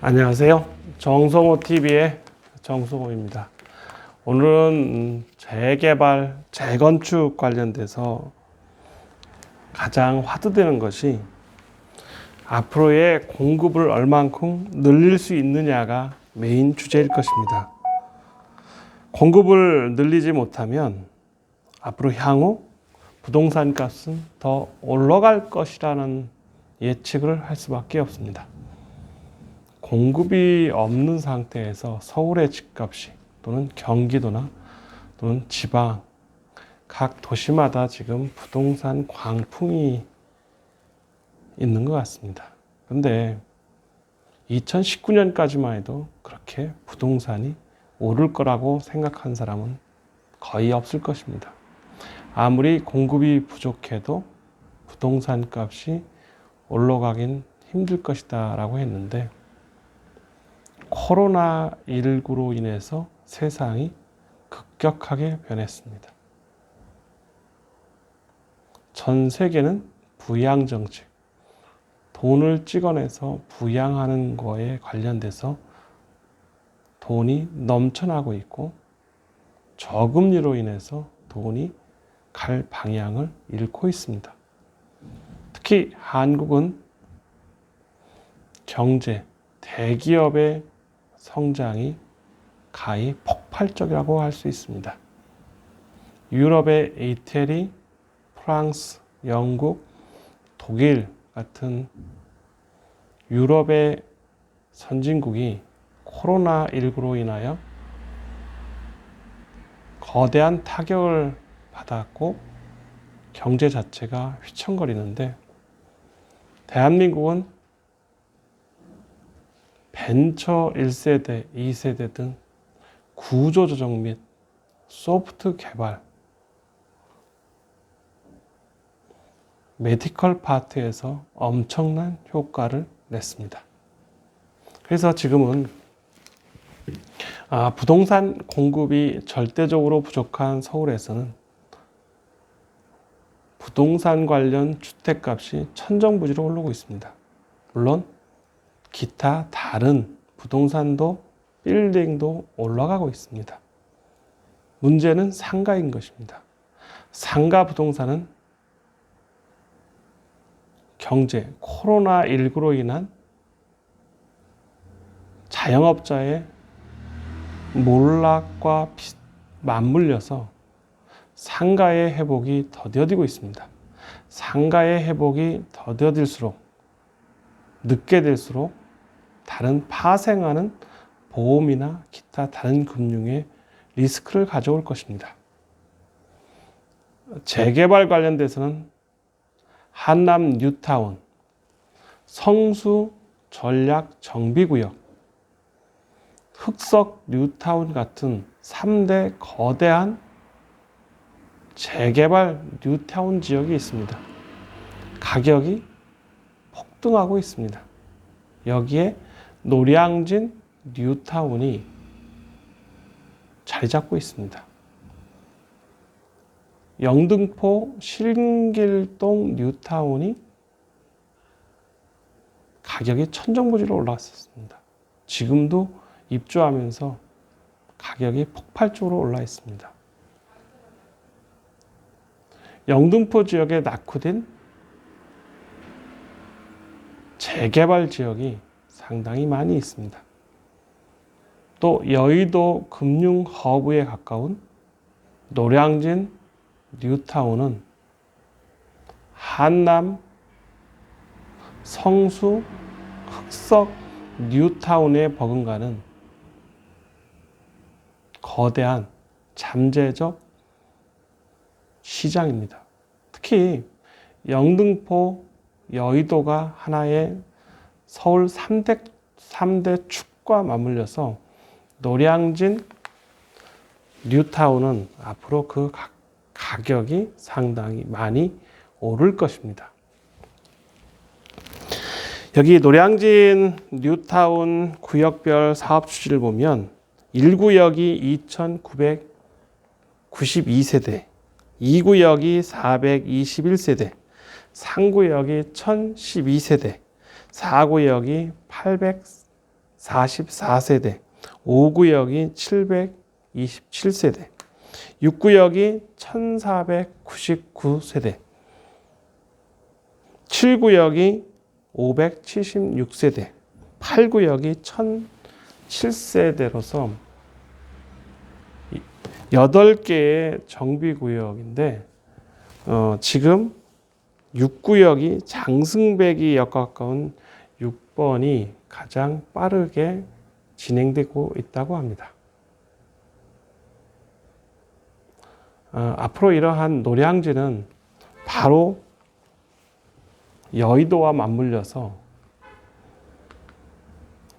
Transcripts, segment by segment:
안녕하세요. 정성호 TV의 정성호입니다. 오늘은 재개발, 재건축 관련돼서 가장 화두되는 것이 앞으로의 공급을 얼만큼 늘릴 수 있느냐가 메인 주제일 것입니다. 공급을 늘리지 못하면 앞으로 향후 부동산 값은 더 올라갈 것이라는 예측을 할 수밖에 없습니다. 공급이 없는 상태에서 서울의 집값이 또는 경기도나 또는 지방 각 도시마다 지금 부동산 광풍이 있는 것 같습니다. 그런데 2019년까지만 해도 그렇게 부동산이 오를 거라고 생각한 사람은 거의 없을 것입니다. 아무리 공급이 부족해도 부동산 값이 올라가긴 힘들 것이다 라고 했는데 코로나19로 인해서 세상이 급격하게 변했습니다. 전 세계는 부양 정책, 돈을 찍어내서 부양하는 거에 관련돼서 돈이 넘쳐나고 있고 저금리로 인해서 돈이 갈 방향을 잃고 있습니다. 특히 한국은 경제, 대기업의 성장이 가히 폭발적이라고 할 수 있습니다. 유럽의 이태리, 프랑스, 영국, 독일 같은 유럽의 선진국이 코로나19로 인하여 거대한 타격을 받았고 경제 자체가 휘청거리는데 대한민국은 벤처 1세대, 2세대 등 구조조정 및 소프트 개발, 메디컬 파트에서 엄청난 효과를 냈습니다. 그래서 지금은 부동산 공급이 절대적으로 부족한 서울에서는 부동산 관련 주택값이 천정부지로 오르고 있습니다. 물론 기타 다른 부동산도 빌딩도 올라가고 있습니다. 문제는 상가인 것입니다. 상가 부동산은 경제, 코로나19로 인한 자영업자의 몰락과 맞물려서 상가의 회복이 더뎌지고 있습니다. 상가의 회복이 더뎌질수록 늦게 될수록 다른 파생하는 보험이나 기타 다른 금융의 리스크를 가져올 것입니다. 재개발 관련돼서는 한남 뉴타운, 성수 전략 정비구역, 흑석 뉴타운 같은 3대 거대한 재개발 뉴타운 지역이 있습니다. 가격이 폭등하고 있습니다. 여기에 노량진 뉴타운이 자리 잡고 있습니다. 영등포 신길동 뉴타운이 가격이 천정부지로 올라왔었습니다. 지금도 입주하면서 가격이 폭발적으로 올라 있습니다. 영등포 지역에 낙후된 재개발 지역이 상당히 많이 있습니다. 또 여의도 금융 허브에 가까운 노량진 뉴타운은 한남, 성수, 흑석 뉴타운에 버금가는 거대한 잠재적 시장입니다. 특히 영등포, 여의도가 하나의 서울 3대 축과 맞물려서 노량진 뉴타운은 앞으로 그 가격이 상당히 많이 오를 것입니다. 여기 노량진 뉴타운 구역별 사업 추지를 보면 1구역이 2,992세대, 2구역이 421세대, 3구역이 1,012세대, 4구역이 844세대, 5구역이 727세대, 6구역이 1499세대, 7구역이 576세대, 8구역이 1007세대로서 8개의 정비구역인데 지금 6구역이 장승배기 역 가까운 6번이 가장 빠르게 진행되고 있다고 합니다. 앞으로 이러한 노량진은 바로 여의도와 맞물려서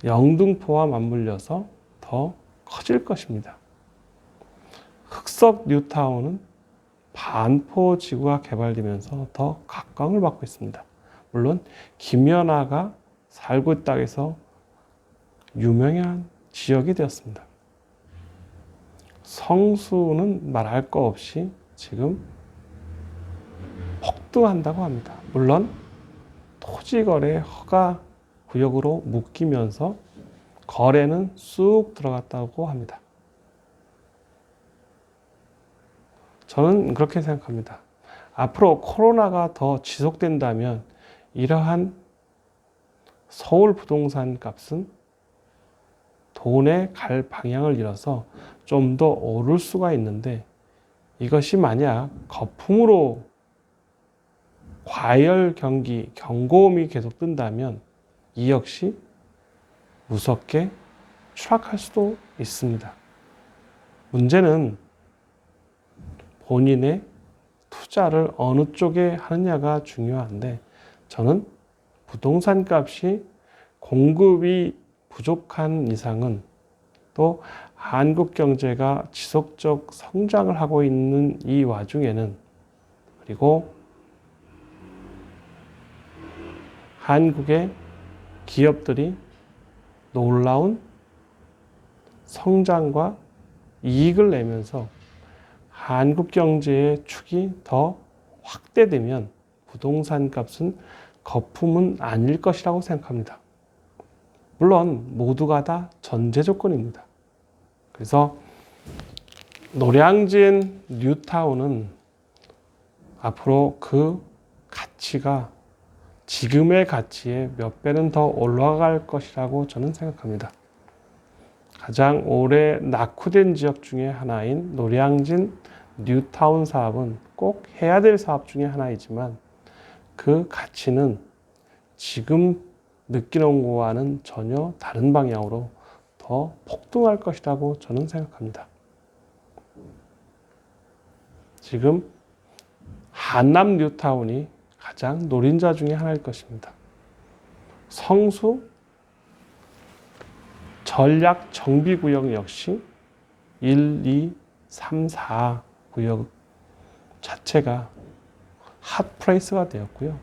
영등포와 맞물려서 더 커질 것입니다. 흑석 뉴타운은 반포 지구가 개발되면서 더 각광을 받고 있습니다. 물론 김연아가 살고 있다고 해서 유명한 지역이 되었습니다. 성수는 말할 거 없이 지금 폭등한다고 합니다. 물론 토지거래 허가 구역으로 묶이면서 거래는 쑥 들어갔다고 합니다. 저는 그렇게 생각합니다. 앞으로 코로나가 더 지속된다면 이러한 서울 부동산 값은 돈에 갈 방향을 잃어서 좀 더 오를 수가 있는데, 이것이 만약 거품으로 과열 경기, 경고음이 계속 뜬다면 이 역시 무섭게 추락할 수도 있습니다. 문제는 본인의 투자를 어느 쪽에 하느냐가 중요한데, 저는 부동산 값이 공급이 부족한 이상은 또 한국 경제가 지속적 성장을 하고 있는 이 와중에는, 그리고 한국의 기업들이 놀라운 성장과 이익을 내면서 한국 경제의 축이 더 확대되면 부동산 값은 거품은 아닐 것이라고 생각합니다. 물론 모두가 다 전제 조건입니다. 그래서 노량진 뉴타운은 앞으로 그 가치가 지금의 가치에 몇 배는 더 올라갈 것이라고 저는 생각합니다. 가장 오래 낙후된 지역 중에 하나인 노량진 뉴타운 사업은 꼭 해야 될 사업 중에 하나이지만 그 가치는 지금 느끼는 것과는 전혀 다른 방향으로 더 폭등할 것이라고 저는 생각합니다. 지금 한남 뉴타운이 가장 노린자 중에 하나일 것입니다. 성수 전략 정비구역 역시 1, 2, 3, 4 구역 자체가 핫플레이스가 되었고요.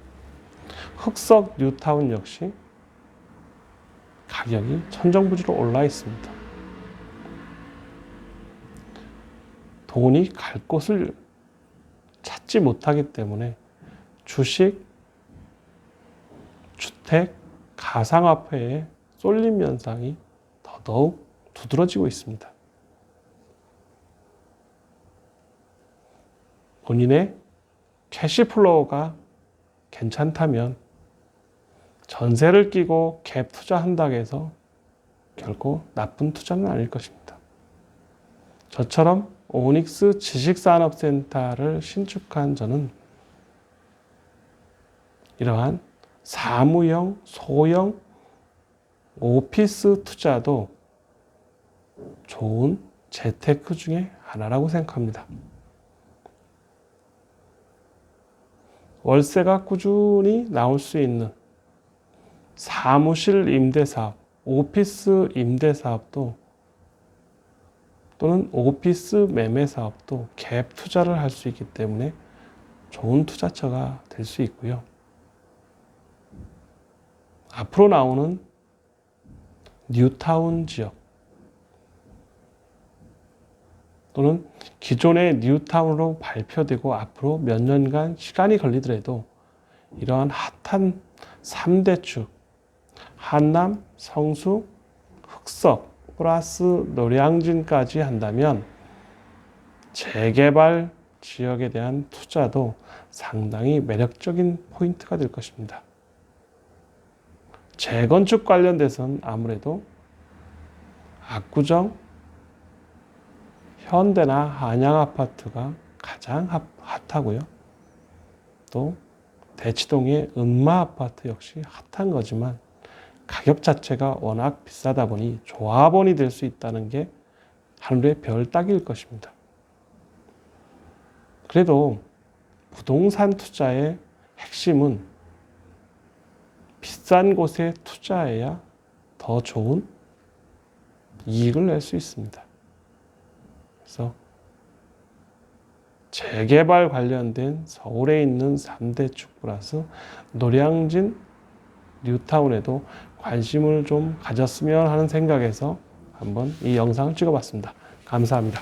흑석 뉴타운 역시 가격이 천정부지로 올라 있습니다. 돈이 갈 곳을 찾지 못하기 때문에 주식, 주택, 가상화폐의 쏠림 현상이 더더욱 두드러지고 있습니다. 본인의 캐시플로우가 괜찮다면 전세를 끼고 갭 투자한다고 해서 결코 나쁜 투자는 아닐 것입니다. 저처럼 오닉스 지식산업센터를 신축한 저는 이러한 사무형, 소형, 오피스 투자도 좋은 재테크 중에 하나라고 생각합니다. 월세가 꾸준히 나올 수 있는 사무실 임대사업, 오피스 임대사업도 또는 오피스 매매사업도 갭 투자를 할 수 있기 때문에 좋은 투자처가 될 수 있고요. 앞으로 나오는 뉴타운 지역 또는 기존의 뉴타운으로 발표되고 앞으로 몇 년간 시간이 걸리더라도 이러한 핫한 3대 축, 한남, 성수, 흑석 플러스 노량진까지 한다면 재개발 지역에 대한 투자도 상당히 매력적인 포인트가 될 것입니다. 재건축 관련돼서는 아무래도 압구정, 현대나 한양아파트가 가장 핫하고요. 또 대치동의 은마아파트 역시 핫한 거지만 가격 자체가 워낙 비싸다 보니 조합원이 될 수 있다는 게 하늘의 별 따기일 것입니다. 그래도 부동산 투자의 핵심은 비싼 곳에 투자해야 더 좋은 이익을 낼 수 있습니다. 그래서 재개발 관련된 서울에 있는 3대 축 플러스 노량진, 뉴타운에도 관심을 좀 가졌으면 하는 생각에서 한번 이 영상을 찍어봤습니다. 감사합니다.